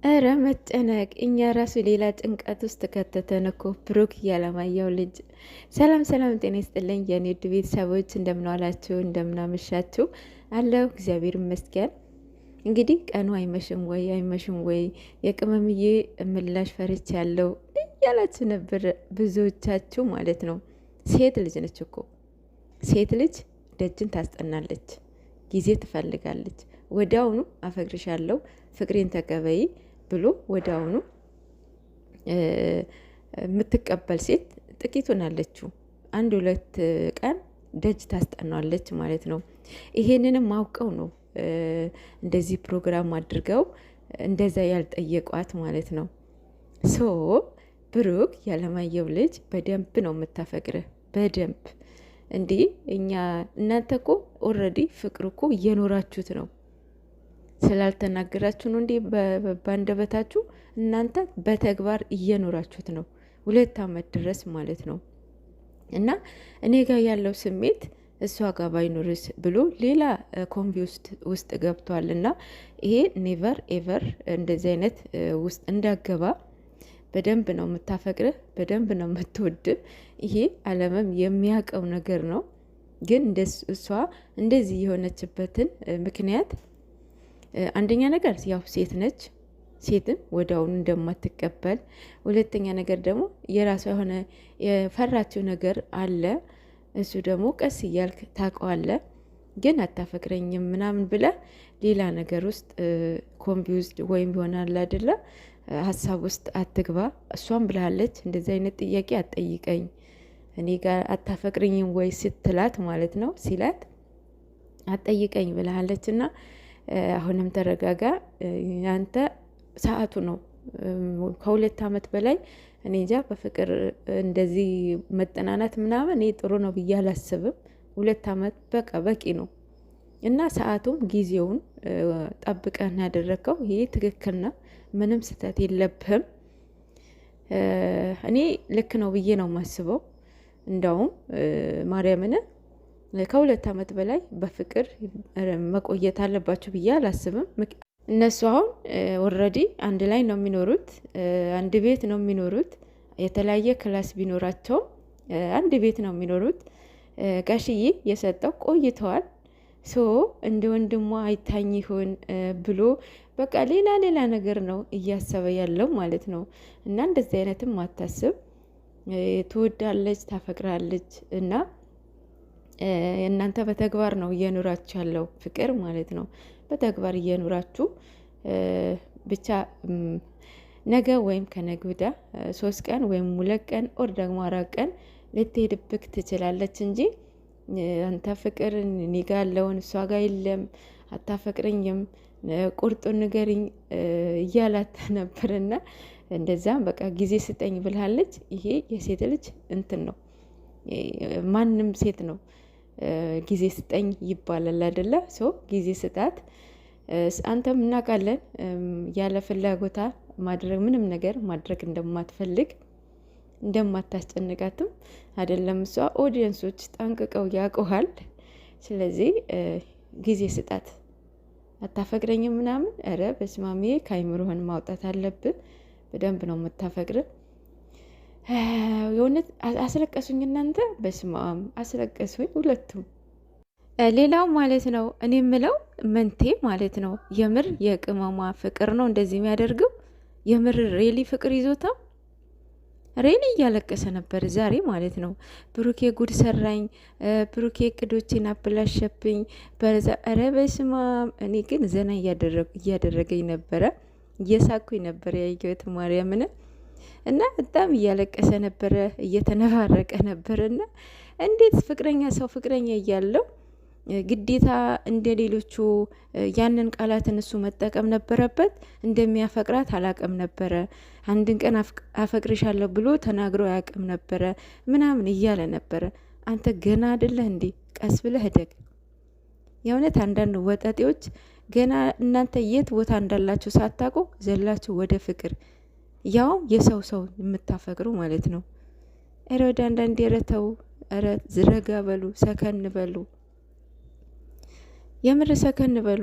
እረ መጨነቅ እኛ ራሱ ሌላ ጭንቀት ውስጥ ከተተን እኮ። ብሩክ ያለማየሁ ልጅ። ሰላም ሰላም፣ ጤና ይስጥልኝ የኔ ውድ ቤተሰቦች፣ እንደምናዋላችሁ እንደምናመሻችሁ አለው። እግዚአብሔር ይመስገን። እንግዲህ ቀኑ አይመሽም ወይ አይመሽም ወይ የቅመምዬ ምላሽ ፈርች ያለው እያላችሁ ነበር ብዙዎቻችሁ ማለት ነው። ሴት ልጅ ነች እኮ ሴት ልጅ ደጅን ታስጠናለች፣ ጊዜ ትፈልጋለች። ወዲያውኑ አፈቅርሻለሁ ፍቅሬን ተቀበይ ብሎ ወዲያውኑ የምትቀበል ሴት ጥቂቱን አለችው። አንድ ሁለት ቀን ደጅ ታስጠናለች ማለት ነው። ይሄንንም አውቀው ነው እንደዚህ ፕሮግራም አድርገው እንደዛ ያልጠየቋት ማለት ነው። ሶ ብሩክ ያለማየሁ ልጅ በደንብ ነው የምታፈቅርህ፣ በደንብ እንዲህ እናንተ እኮ ኦልሬዲ ፍቅር እኮ እየኖራችሁት ነው። ስላልተናገራችሁ ነው እንዴ? ባንደበታችሁ እናንተ በተግባር እየኖራችሁት ነው 2 ዓመት ድረስ ማለት ነው። እና እኔ ጋር ያለው ስሜት እሷ ጋር ባይኖርስ ብሎ ሌላ ኮንፊውስድ ውስጥ ገብቷል። እና ይሄ ኔቨር ኤቨር እንደዚህ አይነት ውስጥ እንዳገባ በደንብ ነው የምታፈቅርህ፣ በደንብ ነው የምትወድ። ይሄ ዓለምም የሚያውቀው ነገር ነው። ግን እሷ እንደዚህ የሆነችበትን ምክንያት አንደኛ ነገር ያው ሴት ነች፣ ሴትን ወዲያውኑ እንደማትቀበል። ሁለተኛ ነገር ደግሞ የራሷ የሆነ የፈራችው ነገር አለ። እሱ ደግሞ ቀስ እያልክ ታውቀዋለህ። ግን አታፈቅረኝም ምናምን ብለ ሌላ ነገር ውስጥ ኮንፊውዝድ ወይም ይሆናል አይደለ፣ ሀሳብ ውስጥ አትግባ። እሷም ብላለች እንደዚህ አይነት ጥያቄ አትጠይቀኝ፣ እኔ ጋር አታፈቅረኝም ወይ ስትላት ማለት ነው፣ ሲላት አትጠይቀኝ ብላለች። እና አሁንም ተረጋጋ። ያንተ ሰዓቱ ነው። ከ2 ዓመት በላይ እኔ እንጃ በፍቅር እንደዚህ መጠናናት ምናምን እኔ ጥሩ ነው ብዬ አላስብም። 2 ዓመት በቃ በቂ ነው። እና ሰዓቱም ጊዜውን ጠብቀን ያደረግከው ይሄ ትክክል ነው። ምንም ስህተት የለብህም። እኔ ልክ ነው ብዬ ነው የማስበው። እንዳውም ማርያምን ከ2 ዓመት በላይ በፍቅር መቆየት አለባቸው ብዬ አላስብም። እነሱ አሁን ኦልሬዲ አንድ ላይ ነው የሚኖሩት፣ አንድ ቤት ነው የሚኖሩት። የተለያየ ክላስ ቢኖራቸውም አንድ ቤት ነው የሚኖሩት። ጋሽዬ የሰጠው ቆይተዋል። ሶ እንደ ወንድሟ አይታኝ ይሆን ብሎ በቃ ሌላ ነገር ነው እያሰበ ያለው ማለት ነው። እና እንደዚህ አይነትም አታስብ። ትወዳለች፣ ታፈቅራለች እና እናንተ በተግባር ነው እየኖራችሁ ያለው ፍቅር ማለት ነው። በተግባር እየኖራችሁ ብቻ ነገ ወይም ከነገ ወዲያ 3 ቀን ወይም 2 ቀን ኦር ደግሞ 4 ቀን ልትሄድብክ ትችላለች እንጂ አንተ ፍቅር እኔ ጋ ያለውን እሷ ጋር የለም፣ አታፈቅረኝም፣ ቁርጡን ንገሪኝ እያላት ነበርና እንደዛም በቃ ጊዜ ስጠኝ ብላለች። ይሄ የሴት ልጅ እንትን ነው። ማንም ሴት ነው ጊዜ ስጠኝ ይባላል አይደለ? ሶ ጊዜ ስጣት። አንተም እናውቃለን ያለ ፍላጎታ ማድረግ ምንም ነገር ማድረግ እንደማትፈልግ እንደማታስጨንቃትም አይደለም እሷ፣ ኦዲየንሶች ጠንቅቀው ያውቁሃል። ስለዚህ ጊዜ ስጣት። አታፈቅረኝም ምናምን፣ ኧረ በስማሜ ከአይምሮህን ማውጣት አለብን። በደንብ ነው የምታፈቅር። የእውነት አስለቀሱኝ እናንተ፣ በስማም አስለቀሱኝ ሁለቱም። ሌላው ማለት ነው እኔ የምለው መንቴ ማለት ነው የምር የቅመሟ ፍቅር ነው እንደዚህ የሚያደርገው። የምር ሬሊ ፍቅር ይዞታው ሬሊ እያለቀሰ ነበር ዛሬ ማለት ነው። ብሩኬ ጉድ ሰራኝ፣ ብሩኬ ቅዶቼን አበላሸብኝ። ኧረ በስማም። እኔ ግን ዘና እያደረገኝ ነበረ፣ እየሳኩኝ ነበረ ያየሁት ማርያምን። እና በጣም እያለቀሰ ነበረ፣ እየተነባረቀ ነበረ። እና እንዴት ፍቅረኛ ሰው ፍቅረኛ እያለው ግዴታ እንደ ሌሎቹ ያንን ቃላትን እሱ መጠቀም ነበረበት? እንደሚያፈቅራት አላቅም ነበረ። አንድን ቀን አፈቅርሻለሁ ብሎ ተናግሮ አያቅም ነበረ ምናምን እያለ ነበረ። አንተ ገና አይደለህ እንዴ? ቀስ ብለህ እደግ። የእውነት አንዳንድ ወጠጤዎች ገና እናንተ የት ቦታ እንዳላችሁ ሳታውቁ ዘላችሁ ወደ ፍቅር፣ ያው የሰው የምታፈቅሩ ማለት ነው። ኧረ ወደ አንዳንድ የረተው፣ ኧረ ዝረጋ በሉ፣ ሰከን በሉ፣ የምር ሰከን በሉ።